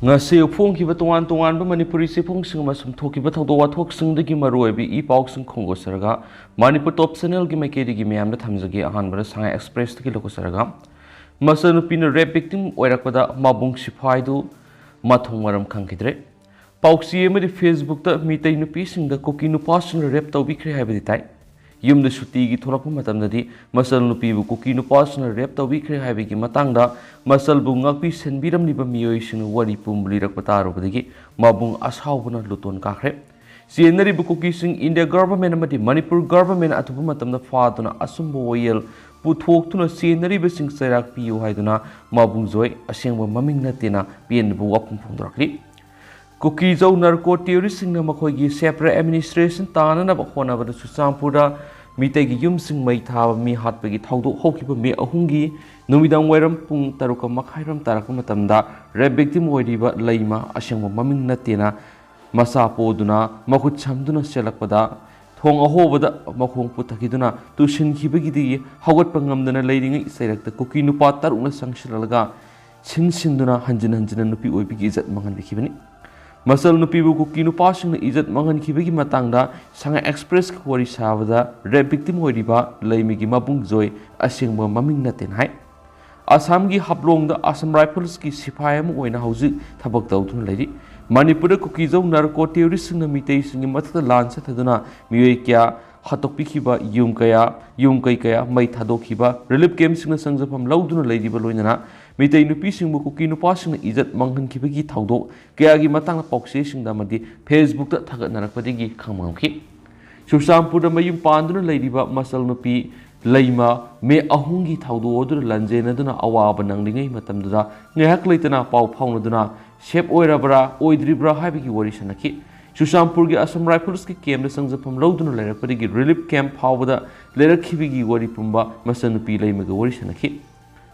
ngasi phongkiba tongan tongan ba manipuri siphongsing amasum thokiba thawdo wathoksingi maruibi I pausing khongosaraga manipur top channel gi maikedi gi miyamda thamjagi ahanbara sanga express gi lokosaraga Machanupi na rape victim oirakpada Mabung siphai du Mathong maram khangkidre pauksi amadi Facebook ta mitai nupi singda Kuki nupasing rape tawbikre haibadi tai yumda shuti gi thorakpa matamdadi Machanupi bu Kuki nupasing rape tawbikre haibagi matangda masal bu ngakpi senbiram liba miyoi sing wari pumbli rakpa tarubadagi Mabung ashaubuna luton kakre sienari bu Kuki sing India government amadi Manipur government atubu matamda faaduna asumbo wayel puthok sienari besing sairak piyu haiduna Mabung zoi asengba maming natina pien bu wapum phongdrakli Kuki zau narco terrorist sing na makhoigi separate administration tana na bakhona bada Susampura mitai gi yum sing mai thaba mi hatpagi thawdo hokiba me ahungi numidang wairam pung taruka makhairam tarak matamda rape victim oiriba leima asengba maming natena masa poduna makhut chamduna selakpada thong ahobada makhong puthakiduna tusin khibagi di hagat pangamdana leiringai sairakta Kuki nupa taruna sangshilalaga sinsinduna hanjin nupi oibigi izat mangan bikhibani Machanupi bu Kuki nupasing izat mangan khibagi matangda sanga express khori sabada rape victim oiriba leimigi Mabung zoi asengba maming naten hai Assam gi hablong da Assam Rifles ki siphai am oina hauji thabak tawtun leiri Manipur Kuki zau narco terrorist sing na mitei sing mathata lan sa thaduna miyoi kya hatokpi khiba yum kai kaya mai thadokhiba relief camp sing na sangjapam lauduna leiriba loinana mitei nupi sing bu Kuki nupa sing izat manghan khibagi thawdo kaya gi matang paukse sing da madi Facebook ta thagat narakpadigi khangmangki Susampura mayum panduna leiriba Machanupi leima me ahungi thawdo odur lanjena duna awaba nanglingai matamda ngehak leitana pau phaunaduna sep oirabra oidribra haibigi wari sanaki Susampur gi Assam Rifles ki camp da sangjapam lauduna lerakpadigi relief camp phawada lerakhibigi wari pumba Machanupi leimaga wari sanaki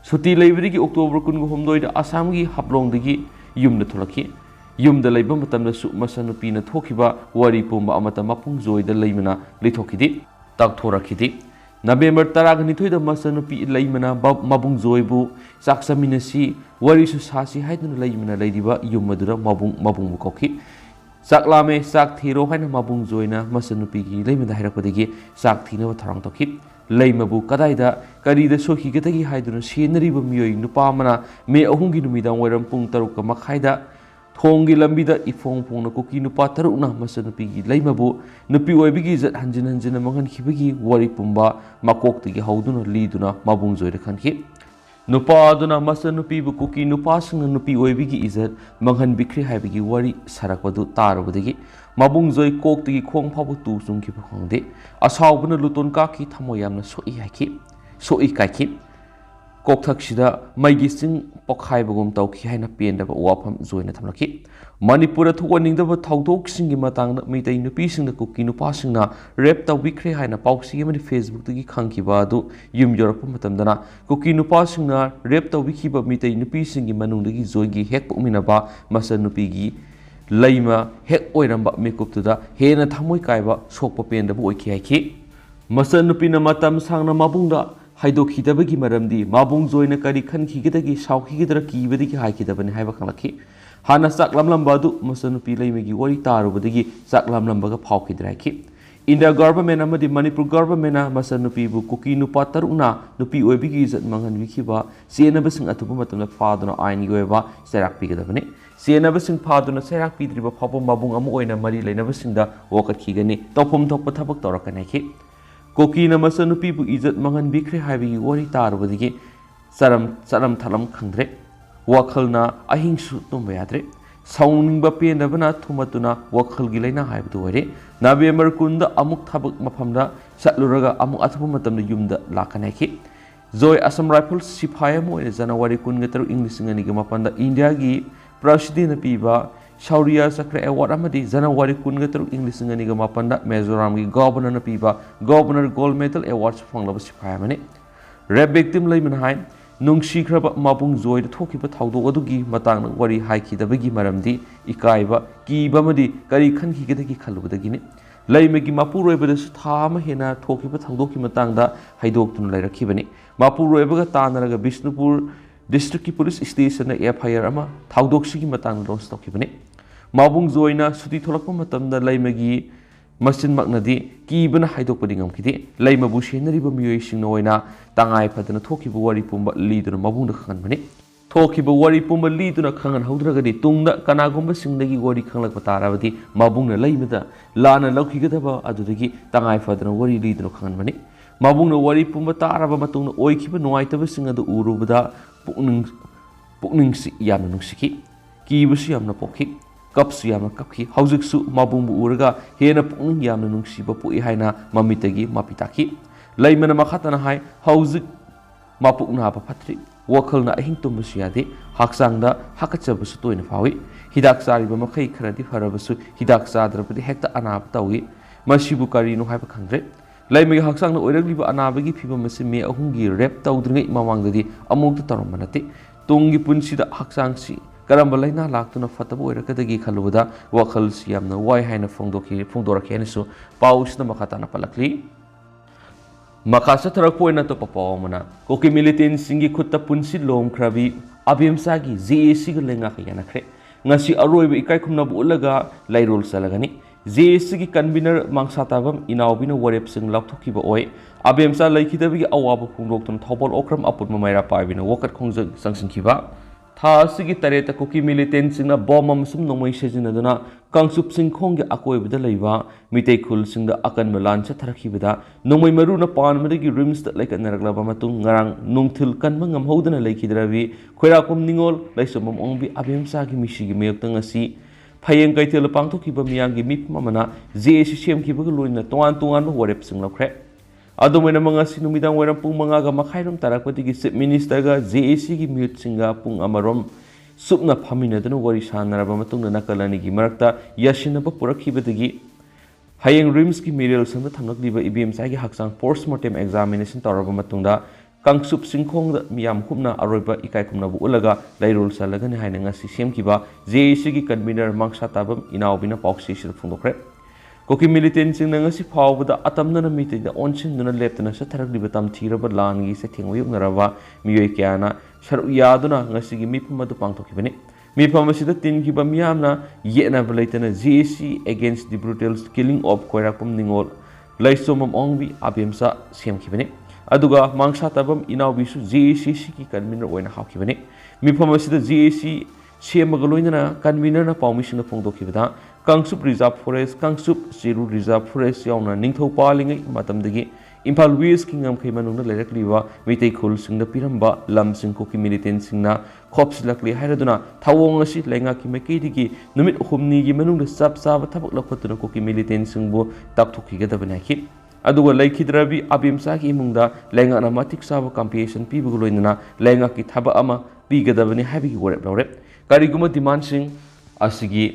Suti leibirigi October 19 da Assam gi hablong dagi yumda tholaki yumda leiba matamda su Machanupi na thokiba wari pumba amata mapung zoi da leimana lithokidi takthoraki November 12 da Machanupi leimana Mabung zoi bu saksaminasi wari su sasi haiduna leimana leidiba yummadura Mabung bu kokhi saklame sak thiro haina Mabung zoina Machanupi gi leimada hairakpadagi sak thina tharang tokhi leimabu kadaida karida sohi gatagi haiduna senariba miyoi nupa mana me ahungi numidang wairam pung taruka makhaida thongi lambida ifong phongna Kuki nupa tarukna Machanupi gi leimabu nupi oibigi zat hanjin mangan khibagi wari pumba makoktagi hauduna liduna Mabung zoida khanki nupa aduna Machanupi bu Kuki nupa sing nupi oibigi izat manghan bikri haibigi wari sarakpadu tarabadagi Mabung zoi koktagi khong phabu tu sungki phongde asawbuna luton ka ki thamoyamna soi kaiki kokthak sida maigi sing pokhaibagum tawki haina pendaba wafam zoina thamlaki Manipur thowaningdaba thawdok singi matangda mitai nupi singda Kuki nupa singna rape tawbikre haina pausi amani Facebook tagi khangkiba adu yum yorappa matamdana Kuki nupa singna rape tawbikiba mitai nupi singi manungdagi zoigi hek pokminaba Machanupi gi leima hek oiramba mekuptuda hena thamoi kaiba sokpa pendaba oiki haiki Machanupi na matam sangna Mabungda haidokhidabagi maramdi Mabung zoina kari khankhigidagi saukhigidra kibadagi haikidabani haiba khanglaki hana saklamlamba du Machanupi leimagi wari tarubadagi saklamlambaga phawkhidra India government amadi Manipur government na Machanupi bu Kuki nupa taruna nupi oibigi izat manghan wikhiba sienabasing atubu matamda faaduna aini goeba serak pigadabani sienabasing faaduna serak pidriba phabo Mabung amu oina mari leinabasingda wakathigani tawphum thokpa thabak tawrakanaki Kuki na Machanupi bu izat manghan bikre haibigi wari tarubadigi saram thalam khangdre wakhalna ahingsu tumba yadre sauningba pendabana thumatuna wakhalgi leina haibdu wari November 10 amuk thabak maphamda satluraga amuk athapu matamda yumda lakanaki zoi Assam Rifles siphai mo ine January 13 English ngani ga mapanda India gi president piba Shaurya Sakra award amadi January 13 English ngani ga mapanda Mizoram gi governor na piba governor gold medal awards phanglaba siphai mani rape victim leiman hain nungsikraba Mabung zoi da thokiba thawdo adugi matangna wari haikidabagi maramdi ikaiba kiba madi kari khankhigidagi khalubadagini leimagi mapuroibada thama hena thokiba thawdoki matangda haidoktun lairakhibani mapuroibaga tanaraga Bishnupur district ki police station na FIR ama thaudok sigi matang lodge tokibani Mabung joina suti tholakpa matamda laimagi machine maknadi kibana haidokpadi ngamkidi laimabu senariba miyoi singna oina tangai phadana thokiba wari pumba liduna mabungda khanbani thokiba wari pumba liduna khangan haudragadi tungda kanagumba singdagi wari khanglakpa tarabadi mabungna laimada lana laukigadaba adudagi tangai phadana wari liduna khanbani Mabungna wari pumba taraba matungna oikiba nuaitaba singada urubada pukningsi yamna nungsiki kibasu yamna pokhi kapsu yamna kapki haujiksu mabungbu uraga hena pukning yamna nungsiba pui haina mamitagi mapitaki laimana makhatana hai haujik mapukna apa patri wakhalna ahing tumbasu yade haksangda hakachabasu toina fawi hidak sariba makai kharadi farabasu hidak sadrapadi hekta anab tawi masibu karino haiba khangre laimagi haksangna oiragliba anabagi phibam masi me ahungi rep tawdringai mamangdadi amukta taromanate tungi punsida haksangsi karamba laina laktuna fataba oirakadagi khalubada wakhal siyamna wai haina phongdorakhenasu pausna makhatana palakli makasa tharakpoina to papawmana koki militant singi khutta punsi lomkhrabi abimsagi JAC ga lenga khayanakre ngasi aroiba ikai khumna bulaga lairol salagani JAC gi convener mangsatabam inaubina warep sing lakthokiba oi abemsa laikhidabigi awaba phongdoktun thobol okram aput mamaira paibina wakat khongjang sangsingkiba tha asigi tareta Kuki militant singna bom amasum nongmai sejinaduna kangsup singkhonggi akoibada leiba mitei khul singda akan melan cha tharakhibada nongmai maru na panmadagi rims da laikanaraglaba matung ngarang nungthil kanma ngamhodana laikhidrabi khoirakum ningol laisomam ongbi abemsa gi misigi meyoktang asi phayeng kaitel pangthokiba miyangi mipmamana JAC semkibaga loina tongan warep sing lakhre adumena mangasi numidang weram pung mangaga makhairam tarakpatigi chief minister ga JAC gi mute singa pung amarom supna phaminadana wari sanaraba matungna nakalani gi marakta yasinaba purakhibadagi hayeng rims gi medial sangda thanglakliba IBMSI gi haksang postmortem examination taraba matungda kangsup singkhongda miyam khupna aroiba ikai khumna bu ulaga lairul salagani haina ngasi semkiba JAC gi convener mangsatabam inaubina pauksi sir phungdokre Kuki militant sing ngasi phawbada atamna mite da onsin duna leptana sa tharakliba tam thiraba langi se thengwayuk naraba miyoi kyana sharu yaduna ngasi gi mipamadu pangthokibani miphamasida tinkiba miyamna yena balaitana JAC against the brutal killing of koirakum ningol laisomam ongbi abemsa semkibani aduga mangsatabam inaubisu JAC ki convener oina hakibani miphamasida JAC semagaloina convener na pawmisina phongdokibada Kangsup Reserve Forest, Kangsup Ziru Reserve Forest yauna ningthau palingai matamdagi Imphal West Kingam khaimanungna lerakliwa mitei khul singda piramba lam sing Kuki militant singna khopsilakli hairaduna thawong asi lenga ki mekidigi numit humni gi manungda sab saba thabak lakhatuna Kuki militant singbu takthokhigadabani khi aduga laikhidrabi abimsa ki imungda lenga na matik saba compensation pibugloinana lenga ki thaba ama pigadabani habigi warep lawrep kariguma demand sing asigi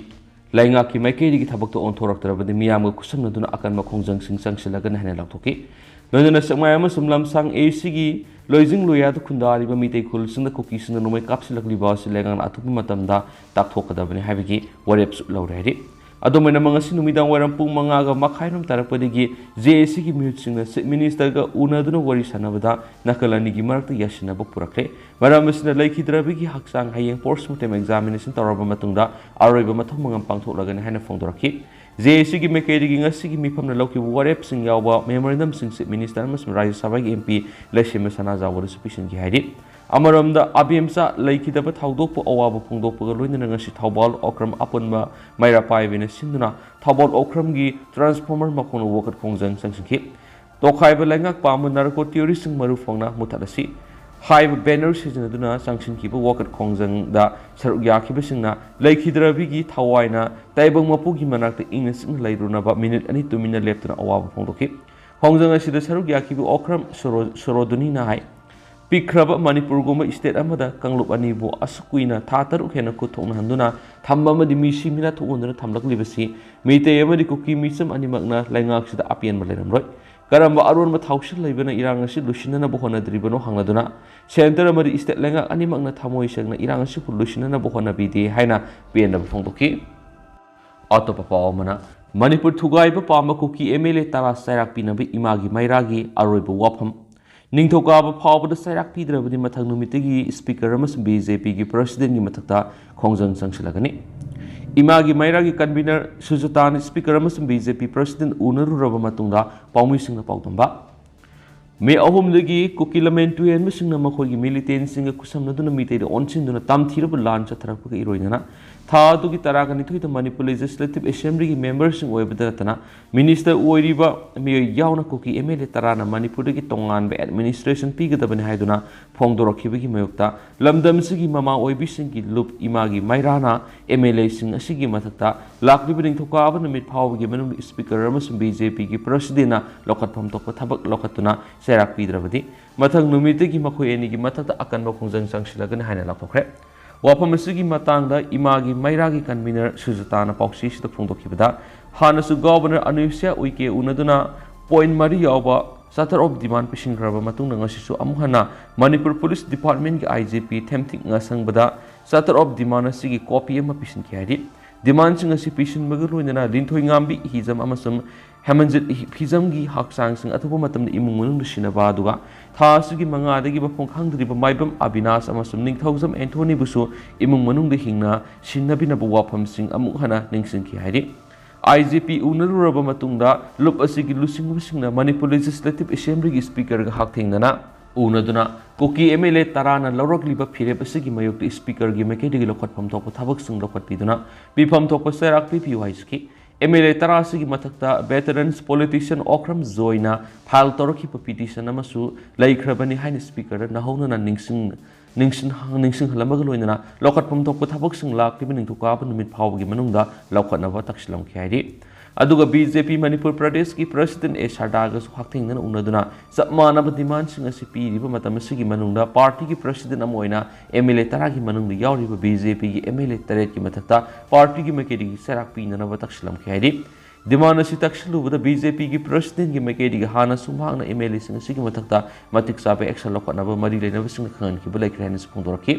lainga ki maikeri ki thabak to onthorok tarabadi miyam ga kusamnaduna akan makhongjang sing sangsilaga na hena lakthoki loina sakmai ama sumlam sang AC gi loijing loya to khundari ba mitei khul singda Kuki singda nomai kapsilakli ba silaga na athupi matamda takthokadabani habigi warep su lawreri adomena mangasi numidang waram pung mangaga makhairam tarakpadigi JAC gi mute singna minister ga unaduna wari sanabada nakalani gi marakta yasinaba purakre maramasina laikhidrabigi haksang hayeng postmortem examination taraba matungda aroiba mathong mangam pangtholagana haina phongdoraki JAC gi mekeri ngasi gi mifamna lauki warep sing yawba memorandum sing minister mas Rajya Sabha gi MP lashima sana zawar suspicion gi haidi amaramda abimsa laikhidaba thaudokpu awaba phongdokpu loina ngasi thawbal okram apunba maira paibina sinduna thawbal okram gi transformer makhona wokat khongjang sangsingki tokhaiba langak pamu narco terrorist sing maru phongna muthalasi high banner sijinaduna sangsingki bu wokat khongjang da sarugya khiba singna laikhidrabi gi thawaina taibang mapu gi manakta ingna sing lairuna ba minute ani 2 minute leptuna awaba phongdoki khongjang asida sarugya khibu okram soroduni na hai Pikraba Manipur goma state amada kanglop anibu asukuina thataruk hena kuthokna handuna thamba amadi misi mina thokunduna thamlaklibasi meitei amadi Kuki misam animakna laingak sida apian maleramroi karamba aron ma thausil leibana irang asi lusinana bohona dribano hangladuna center amadi state laingak animakna thamoi sengna irang asi lusinana bohona bidi haina pena phongdoki atopa pawmana Manipur thugai ba pama Kuki MLA tara sairak pinabi imagi mairagi aroibu wafam ꯅꯤꯡꯊꯧꯀꯥꯕ ꯐꯥꯎꯕꯗ ꯆꯩꯔꯥꯛ ꯄꯤꯗ꯭ꯔꯕꯗꯤ ꯃꯊꯪ ꯅꯨꯃꯤꯠꯇꯒꯤ speaker ꯑꯃꯁꯨꯡ BJPꯒꯤ ꯄ꯭ꯔꯁꯤꯗꯦꯟꯒꯤ ꯃꯊꯛꯇ ꯈꯣꯡꯖꯪ ꯆꯪꯁꯤꯜꯂꯒꯅꯤ꯫ इमागी मैरागी कन्वीनर सुजतान स्पीकर अमसुंग BJP प्रेसिडेंट उनरुरबा मतुंगा पाउमिसिंग पाउदंबा मे अहुमदगी कुकी लमेन टुएन मसिंग मखोगी मिलिटेंसिंग कुसमनदुना मितेद ओनसिंदुना तामथिरब लान चथरपग इरोइना था दुगी तरागा निथुइद मणिपुर लेजिस्लेटिव असेंबली मेंबर्सिंग ओइबदतना मिनिस्टर ओइरिबा मिय यावना कुकी MLA तराना मणिपुरदगी तोंगानबे एडमिनिस्ट्रेशन पीगदबने हाइदुना फोंगदोरखिबगी मयोक्ता लमदमसिगी ममा ओइबिसिंगी लुप इमागी मैराना MLA सिंग असिगी मथक्ता लाक्लिबि निंथौकाबा नुमित फावगी मनुंग स्पीकर अमसुंग BJP की प्रेसिडेंटना लोकतफम तोकप थबक लोकतुना सेराक पीद्रबदी मथंग नुमितगी मखोय एनिगी मथक्ता अकनबा खोंजंग चंगसिलगन हाइना लाथोखरे वाफम असिगी मतांगदा इमागी मैरागी कन्वीनर सुजताना पाउसीसिदा फोंदोखिबदा हानसु गवर्नर अनुष्या उइके उनदुना पॉइंट मरी यावबा चार्टर ऑफ डिमांड पिसिंग्रबा मतुंग नंगसिसु अमुहना मणिपुर पुलिस डिपार्टमेंट की IGP थेमथिक ngasangबदा चार्टर ऑफ डिमांड असिगी कॉपी अमा पिसिनखि हाइदि डिमांड सिंग असि पिसिनबगा लोइनना लिंथोय ngambi हिजम अमसुम हेमंजित हिजमगी हाक्सांग अथुबा मतम इमुंग मनुंग सिनबा दुगा थासुगी मंगादगी बफों खांगद्रिबा माइबम अविनाश अमसुम निंगथौजम एंथोनी बुसु इमुंग मनुंग हिंगना सिनबिनबा वाफम सिंग अमुक हना निंगसिंखि हाइदि IGP उनरुरबा मतुंगदा लुप असिगी लुसिंगबसिंगना मणिपुर लेजिस्लेटिव असेंबली की स्पीकर गा हाक्थेंगना उनदुना कुकी MLA तराना लौरकलिबा फिरेब असिगी मयोक्ति स्पीकर की मेकेदिगी लोखटफम थोप थबकसिंग लोखटपिदुना पिफम थोप सेराक पिपिउ हाइसकी MLA तरासिगी मथक्ता वेटरन्स पॉलिटिशियन ओक्रम जोइना फाइल तौरखिबा पिटिशन अमसु लैख्रबनि हाइन स्पीकर नहौनना निंगसिंग हलमगा लोइनना लोखटफम थोप थबकसिंग लाक्लिबि निंथौकाबा नुमित फावगी मनुंगदा लौखटनबा तक्सिलमखि हाइदि अदुगा BJP मणिपुर प्रदेश की प्रेसिडेंट ए शारदागसु हाक्थेंगना उनदुना चपमानबा डिमांड सिंग असि पीरिबा मतम सिगी मनुंगदा पार्टी की प्रेसिडेंट अम ओइना MLA तरागी मनुंगदा यावरिबा BJP की MLA तरेट की मथक्ता पार्टी की मेकेदिगी सेराक पीननबा तक्सिलमखि हाइदि डिमांड असि तक्सिलुबदा BJP की प्रेसिडेंट की मेकेदिगी हाना सुमांगना MLA सिंग सिगी मथक्ता मतिक चाबे एक्शन लोखनबा मरि लेनबा सिंग खनखिबा लैख्रेन फोंदोरखि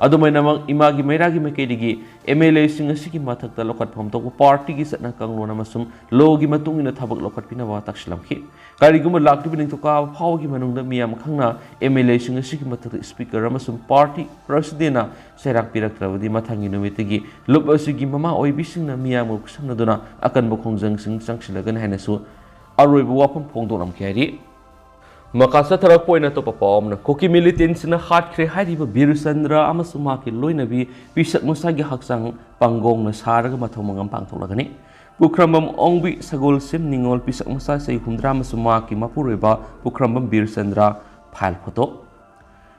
अदुमैनमक इमागी मैरागी मेकेदिगी MLA सिंग असिगी मथक्ता लोखटफम तोप पार्टी की सतना कंगलोन अमसुम लोगी मतुंगिना थबक लोखटपिनबा तक्सिलमखि करिगुम लाक्टिबि निंथौका फावगी मनुंगदा मियाम खंगना MLA सिंग असिगी मथक्ता स्पीकर अमसुम पार्टी प्रेसिडेंटना सेराक पिरक्त्रबदि मथंगी नुमितगी लुप असिगी ममा ओइबिसिंगना मियाम कुसमनदुना अकनबा खोंजंग सिंग चंगसिलगन हाइनसु अरोइबा वाफम फोंदोरमखि हाइदि मकासा थरक पोइना तो पपामना कुकी मिलिटेंट्सना हाटख्रे हाइरिबा बिरचंद्र अमसुम माकी लोइनबी पिसक मसागी हक्सांग पांगोंगना सारगा मथौमंगम पांगथोलगनि पुख्रमबम ओंबी सगोल सिम निंगोल पिसक मसा सै हुंद्रा अमसुम माकी मपुरेबा पुख्रमबम बिरचंद्र फाइल फोटो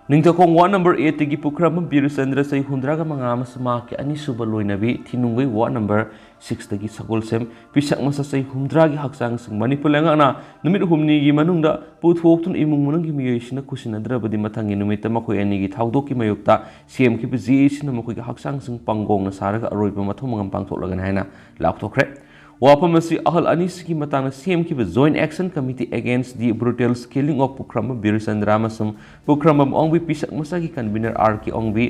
निंथौखोंग 1 नंबर 8 की पुख्रमबम बिरचंद्र सै हुंद्रागा मंगा अमसुम माकी अनिसुबा लोइनबी थिनुंगै 1 नंबर 6 तगी सगोल सेम पिसक मसा सै हुंद्रागी हक्सांग सिंग मणिपुर लेंगाना नुमित हुमनीगी मनुंगदा पुथोक्तुन इमुंग मनुंगी मियोइसिना कुसिनद्रबदि मथंगी नुमित मखोय एनिगी थाउदोकी मयोक्ता सेमखिबि जीसिना मखोयगी हक्सांग सिंग पंगोंगना सारगा अरोइबा मथौमंगम पांगथोलगन हाइना लाक्थोखरे वाफम असि अहल अनिसिगी मतांगना सेमखिबि joint action committee against the brutal killing of Pukhram Birchandra अमसुम पुख्रम ओंबी पिसक मसागी कन्वीनर RK ओंबी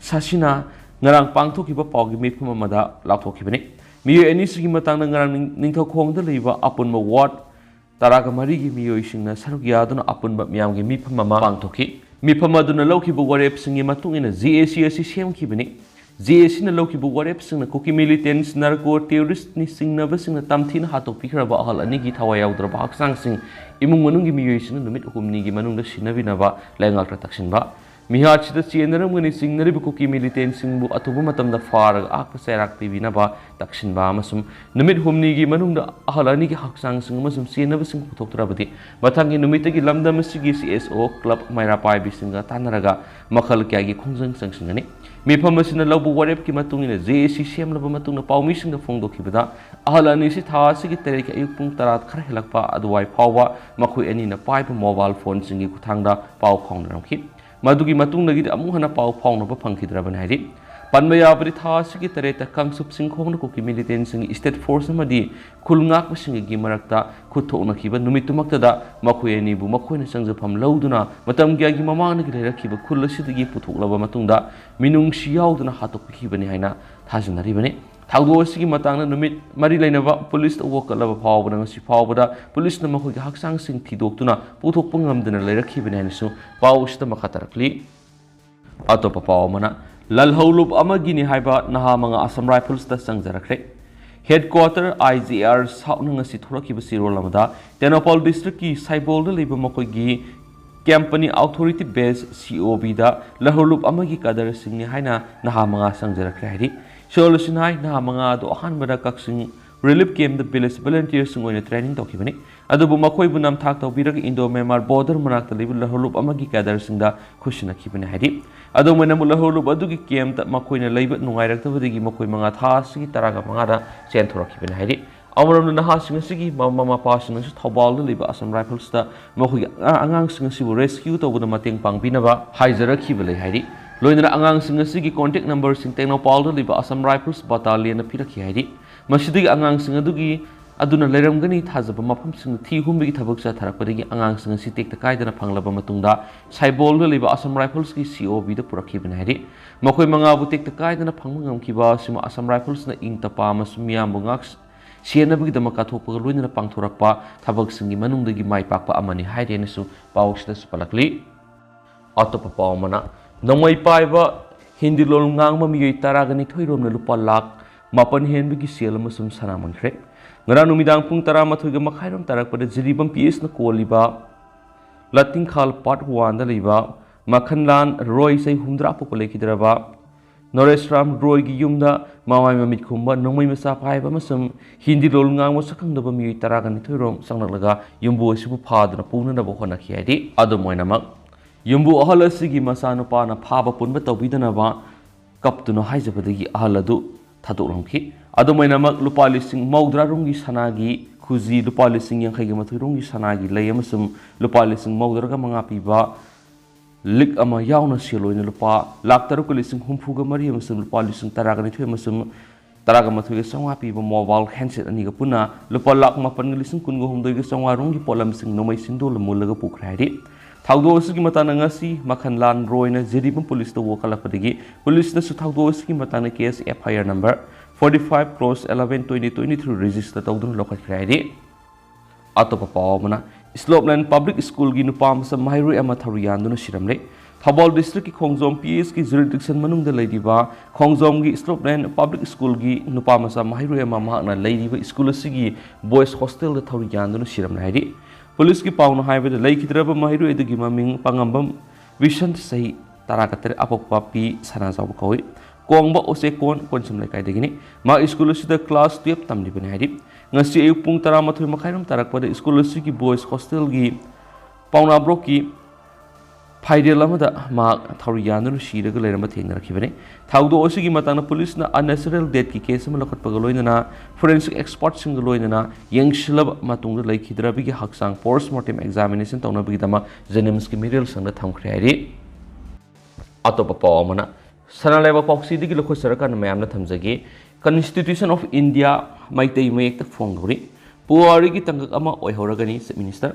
सासिना ngarang pangthokiba pawgi mifum amada lathokibani miyo enisigi matangna ngarang ningthokongda leiba apunma ward taraga marigi miyo isingna sarugya aduna apunba miyamgi mifum ama pangthoki mifum aduna laukiba warep singi matungina GAC asi semkibani GAC na laukiba warep singna kuki militants narco terrorist ni singna basingna tamthina hatokpikraba ahal anigi thawai yaudra haksang sing imung manungi miyo isingna numit humnigi manungda sinabinaba laingakra taksinba मिहाचिद चेनरमगनि सिंगनरिब Kuki militant सिंगबु अथुबु मतमदा फारग आक सेराक पिबिनबा दक्षिणबा अमसुम नुमित हुमनीगी मनुंगदा अहलानी की हक्सांग सिंग अमसुम चेनब सिंग पुथोक्तरबदि मथांगी नुमितगी लमदम सिगी CSO क्लब मैरा पाइबि सिंगा तानरगा मखल क्यागी खोंजंग संगसिंगनि मिफम मसिना लबु वरेप की मतुंगिना JAC सेमलब मतुंगना पाउमी सिंग फोंदोखिबदा अहलानी सि थासिगी तेरेक अयुक पुंग तरात खर हेलकपा अदवाई फावबा मखुय एनिना पाइब मोबाइल फोन सिंगी खुथांगदा पाउ फाउंडरमखि मधुगी मतुंगदगी अमुक हना पाउ फाउनबा फंखिद्रबन हाइदि Panba yabri tha sigi tareta kangsup singkhong Kuki militant sing state force amadi khulngak singi marakta khutthokna khiba numitumakta da makhoi bu makhoi na sangjafam lauduna matam gya gi mamang gi lerakhiba khul asidagi puthoklaba matungda minungsi yauduna hatokkhibani haina thajinari bani thagdo asigi matangna numit mari lainaba police wokalaba phawbana ngasi phawbada police na makhoi haksang sing thidoktuna puthokpa ngamdana lerakkhibani haina su pawsta makhatarakli atopa pawmana lalholup amagini haiba naha manga Assam Rifles ta sangjarakre headquarter IGR saunanga si thorakiba sirol amada Tenopal district ki Saibol da leba makoi gi company authority base COB da lalholup amagi kadar singni haina naha manga sangjarakre hari solution hai naha manga do ahan bada kaksing relief camp the village volunteers sing oina training tokibani adubu makoi bunam thak tawbirag Indo Myanmar border manakta leba lalholup amagi kadar singda khushna khibani hari ado mena mulaholup adugi camp ta makoina leiba nungairaktabadigi makoi manga tha sigi taraga mangada chen thorakibani hairi amaram na ha singa sigi mama pa singa su thobal leiba Assam Rifles ta makoi angang singa sibu rescue tawbuna mateng pangbinaba haijarakhibalai hairi loinara angang singa sigi contact number sing Tenopal leiba Assam Rifles battalion na pirakhi hairi masidigi angang singa dugi aduna leramgani thajaba mafam sing thi humbigi thabak cha tharakpadagi angang sing si tek takaidana phanglaba matungda Saibol da leba Assam Rifles ki COB da purakhibani hairi makoi manga bu tek takaidana phangmangam kiba sima Assam Rifles na ing tapa masumia bungak sienabagi dama kathokpa loinana pangthorakpa thabak singi manungdagi mai pakpa amani hairi ne su pawsda supalakli atopa pawmana namai paiba hindi lol ngangma miyoi taragani thoiromna lupa lak mapan henbigi sel amasum sanamankhre ngarang numidang pung tara mathuiga makhairom tarakpada jiribam PS na koliba lating khal part 1 da liba makhanlan roy sai humdra popole kidraba Noresram roy gi yumda mawai mamit khumba nongmai masa phaiba masam hindi lol ngang mo sakhangdaba mi taragani thoirom sangnaklaga yumbu asibu phadna pungna na bokhona khiadi adu moinamak yumbu ahal asigi masanu pa na phaba punba tawbidana ba kaptuna haijabadagi ahal adu thadorongki adu moinamak lupa lising maudra rungi sanagi khuji lupa lising yang khaigi mathoi rungi sanagi lay amasum lupa lising maudra ga manga piba lik ama yauna seloina lupa lak taru lising humfuga mari amasum lupa lising taraga ni thoi amasum taraga mathoi ga sangwa piba mobile handset ani ga puna lupa lak mapan lising kun ga humdoi ga sangwa rungi polam sing nomai sindol mulaga pukhraidi thagdo asigi matana ngasi makhanlan roina jeribam police to wokalakpadagi police na su thagdo asigi matana case FIR number 45/11/2023 register tawdun lokat khraidi atopa pawmana Slopeland Public School gi nupam sa mahirui ama tharuyanduna siramle Thabal district ki Khongjom PS ki jurisdiction manungda leidiba Khongjom gi Slopeland Public School gi nupam sa mahirui ama mahakna leidiba school asigi boys hostel da tharuyanduna siramle haidi police ki pawna haibada leikidraba mahirui edagi maming pangambam vision sahi tarakatere apokpa pi sanajaw koi kongba ose konsum lai kaidagini ma school sida class 12 tamdi bani haidi ngasi ayuk pung tara mathoi makhairam tarak pada school ki boys hostel gi pauna broki faidel amada ma thauriyanu shiraga leirama thengna rakhibani thaudo osigi matana police na unnatural death ki case ma lakhat pagaloina forensic expert sing loina yengshilab matungda laikhidrabi gi haksang post mortem examination tawna bi dama jenims ki medical sangna thamkhre ari atopa pawamana sanalaiba pauksi digi lokho sarkar na mayamna thamjagi Constitution of India maitei mayek ta phongri puari ki tangak ama oihoragani minister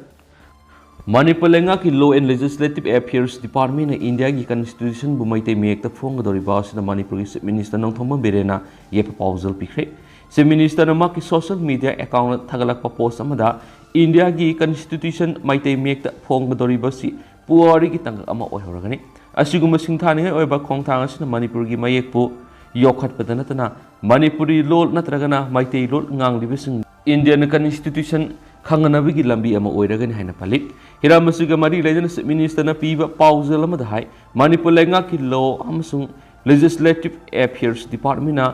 Manipur lenga ki Law and Legislative Affairs Department na India ki Constitution bu maitei mayek ta phongdori baus na Manipur ki minister nongthoma berena ye proposal pikhe se minister na ki social media account thagalak pa post amada India ki Constitution maitei mayek ta phongdori basi puari ki tangak ama oihoragani asiguma singthani hai oiba khongthang asina Manipur ki mayek pu yokhat padana tana Manipuri lol natragana maitei lol nganglibising Indian Constitution khanganabigi lambi ama oiragani haina palik hiramasuga mari lejana minister na piba pausal ama dai Manipur lenga ki law amasung Legislative Affairs Department na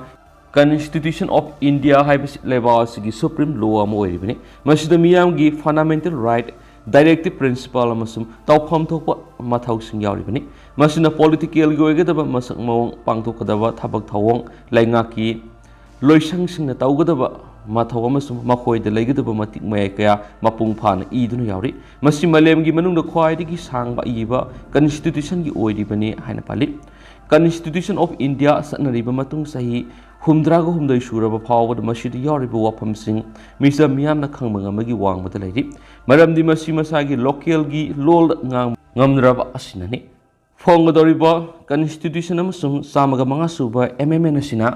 Constitution of India haibis lebasigi supreme law ama oiribani masida miyam gi fundamental right directive principle amasum tawkham thokpa mathau sing yauribani masina political gi oigadaba masak mawang pangthokadaba thabak thawong lainga ki loisang sing na tawgadaba mathau amasum makhoida leigadaba matik mai kaya mapung phana iduna yauri masi malem gi manung da khwai digi sangba iba constitution gi oiribani haina pali Constitution of India satnariba matung sahi humdraga humdai suraba phawbada masida yawriba wafamsing misa miyamna khangma ngamagi wangbada lairi maramdi masi masagi local gi lol ngamdraba asinani phongadoriba constitution amasung samaga manga suba MMN asina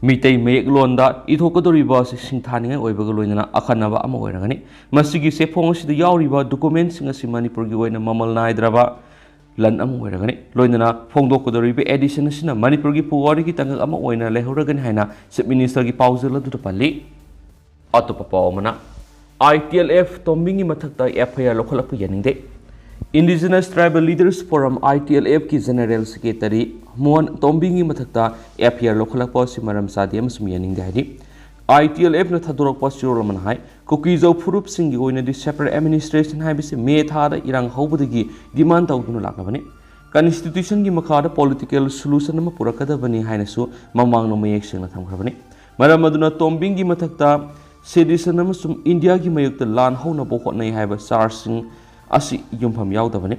mitai mayek londa ithokadoriba se singthani oibaga loinana akhanaba ama oiragani masigi se phong sida yawriba documents ngasi manipur gi oina mamal naidraba lan am oiragani loinana phongdokadoriba edition asina manipur gi puwari gi tangak ama oina lehuragani haina chief minister gi pauzela du pali atopa pawmana ITLF tombingi mathakta FIR lokhalak yaningde Indigenous Tribal Leaders Forum ITLF ki General Secretary Mohan tombingi mathakta FIR lokhalak pa si maram sadi amasum yaningde haidi ITLF na thadurak pa sirolaman hai Kuki zo furup singi oina di separate administration hai bise me thada irang hobudagi demand tawduna lakabani constitution gi makhada political solution ama purakadabani haina su mamang no mayek singna thamkhrabani maram aduna tombingi mathakta sedition amasum India gi mayukta lan hona bokhotnai haiba sarsing asi yumpham yaudabani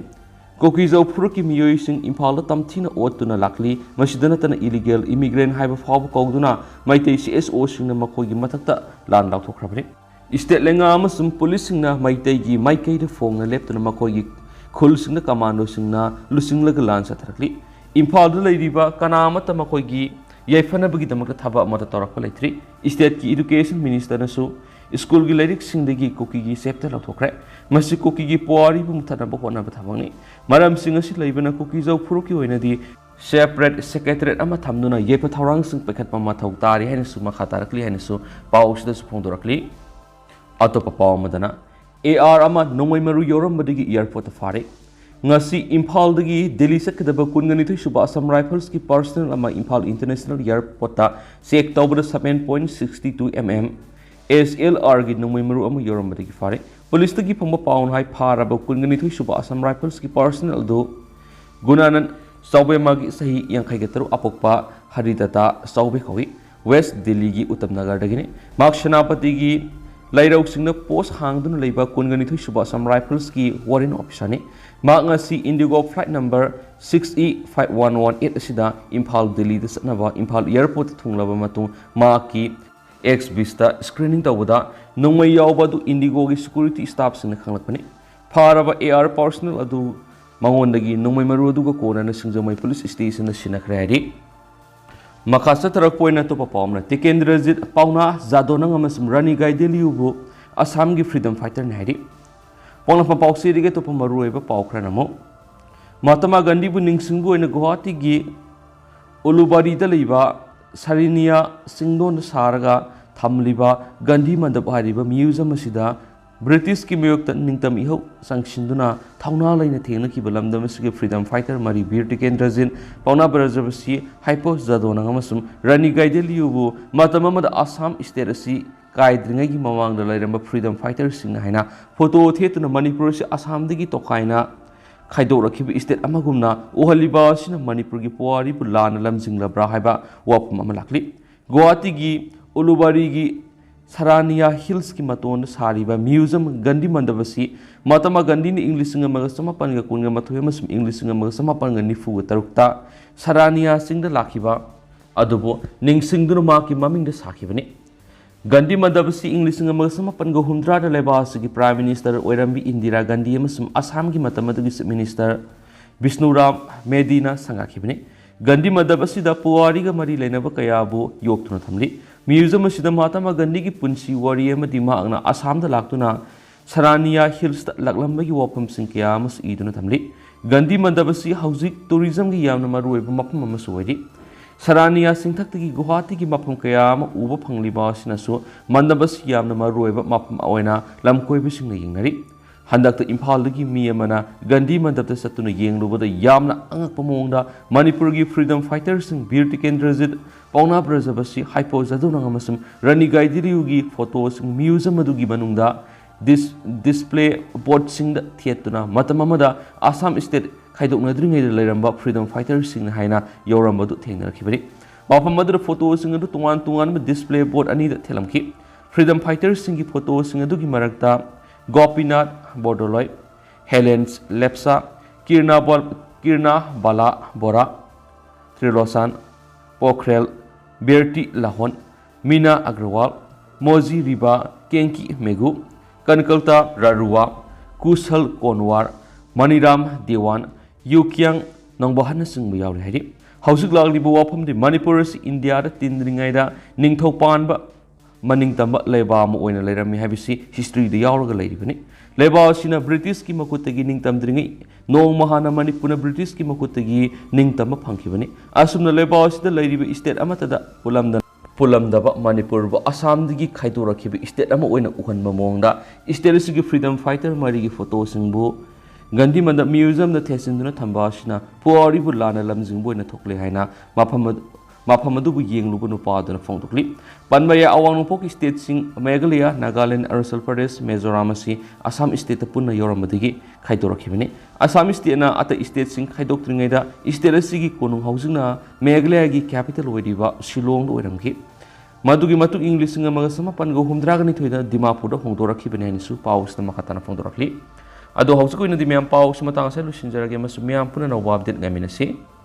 Kuki zo furuki miyoi sing impala tamthina otuna lakli masidana tana illegal immigrant haiba phawba kawduna maitei CSO singna makogi mathakta lan lauthrabani State lenga amasum police singna maitai gi maikai de phongna leptuna makogi khul singna commando singna lusingla galan satharakli imphal da leiriba kanama ta makogi yaifana bagi damakta thaba amata torakpa leitri state ki education minister nasu school gi lyric singdagi Kuki gi septa lauthokre masi Kuki gi puari bu muthana ba hona ba thabangni maram singa si leibana Kuki zo furuki oina di separate secretariat ama thamduna yepa thawrang sing pekhatpa mathau tari haina su makha tarakli haina su pausda su phongdorakli atopa pawmadana AR ama nongoi maru yorambadagi airport fare ngasi Imphal dagi Delhi sakadaba kunganithoi suba Assam Rifles ki personal ama Imphal International Airport ta check tawbada 7.62 mm SLR gi nongoi maru ama yorambadagi fare police dagi phangba pawn hai pharaba kunganithoi suba Assam Rifles ki personal do gunanan saube magi sahi yankhai gataru apokpa haridata saube khawi West Delhi gi Uttamnagar dagine Machanupi gi Lairau singna post hangduna leiba kunganithoi suba Assam Rifles ki warrant officer ni ngasi Indigo flight number 6E5118 asida Imphal Delhi da satnaba Imphal airport thunglaba matung ma ki ex vista screening tawada nongmai yawba du Indigo gi security staff singna khanglakpani pharaba AR personnel adu mangondagi nongmai maru adu ga kona na singjamai police station na sinakre hari Makasa tarak poina to papamna Tikendrajit pauna zadonang amasum rani gaideliubu Assam gi freedom fighter nahiri pongna pa pausi dige to pamaru eba paukra namo Mahatma Gandhi bu ningsingbu ina Guwahati gi Ulubari da leiba Sarinia singdon saraga thamliba Gandhi mandap hariba museum asida British ki mayokta ningtam ihau sangshinduna thauna laina thengna ki balamdam asige freedom fighter mari bir Tikendrajin pauna barajabasi hypo zadona amasum rani gaideliubu matamamada Assam state asi kaidringai gi mamang da lairamba freedom fighter singna haina photo thetuna Manipur si Assam dagi tokaina khaidorakhiba state amagumna ohaliba sina Manipur gi puari pu lana lamjingla bra haiba wapum amalakli Guwahati gi Ulubari gi Sarania Hills ki maton sariba museum Gandhi mandabasi Mahatma Gandhi ni English nga maga samapan ga kunga mathoy masum English nga maga samapan ga nifu ga tarukta Sarania singda lakhiba adubo ning singduna ma ki maming da sakhibani Gandhi mandabasi English nga maga samapan ga humdra da leba asigi Prime Minister Oirambi Indira Gandhi masum Assam gi matamadu gi Minister Vishnuram Medina sangakhibani Gandhi mandabasi da puwari ga mari lainaba kayabu yoktuna thamli Museum asida Mahatma Gandhi ki punsi wari amadi maakna Assam da laktuna Sarania Hills laklambagi wapam sing kaya mas iduna thamli Gandhi mandabasi hauzik tourism gi yamna maruoiba mapam amasu oidi Sarania singthaktagi Guwahati gi mapam kaya ama uba phangliba sinasu mandabasi yamna maruoiba mapam oina lamkoiba singna yingnari handakta Imphal dagi mi amana Gandhi mandabta satuna yenglubada yamna angakpa mawngda Manipur gi freedom fighters sing Bir Tikendrajit pauna brajabasi hypo zaduna amasum rani gaidiriugi photos museum adugi manungda display board sing theatuna matamamada Assam state khaidoknadringai leiramba freedom fighters sing haina yorambadu thengnarakibari mafam madu photos sing adu tungan display board ani da thelamki freedom fighters sing gi photos sing adugi marakta Gopinath Bordoloi Helens Lepsa Kirna Bala Bora Trilosan, Pokhrel, Berti Lahon, Mina Agrawal, Mozi Riba, Kenki Megu, Kankalta Rarua, Kusal Konwar, Maniram Dewan, Yukyang Nongbahana Singbu Yauri Hari. Hausik Laglibu Wapam the Manipurus India Tindringaida, Ningthopanba, Maningtamba Leba Moina Lerami Habisi, history the Yaurga Lady Penny. Leba Sina British Kimakutagi Ningtam Dringi, no Mahana Manipuna British Kimakutagi Ningtama Punkivani. Asum the Leba the lady state Amatada, Pulamdaba, Manipur, Assam the Kaitura Kibi, state Amawina Uhan Mamonda, Istelisi freedom fighter, Marigi photos in Bo. Gandhi Manda Museum the Tessin Tambashna, Puari Bulana Lamzimbo in a Tokle Haina, Mapamadu Ying Lubunu Pad and a phone to clip. Panbaya Awanupoki State Sing, Meghalaya, Nagaland, Arunachal Pradesh, Mizoram, Assam State Puna Yoramadigi, Kaitora Kivini, Assam State Ata State Sing, Kaidoctrinada, Istelesigi Kunung Hausuna, Meghalaya capital Wediva, Shillong Wedamki. Madugi Matu English in a Magasama Pango Home Dragon to the Dimapura, Hondora Kibanisu, Paus, the Makatana Fondorakli. Ado hausa ko ina di miyang pao sumatang sa lusin jaragya masumiyang puna na wabdit ngamin na si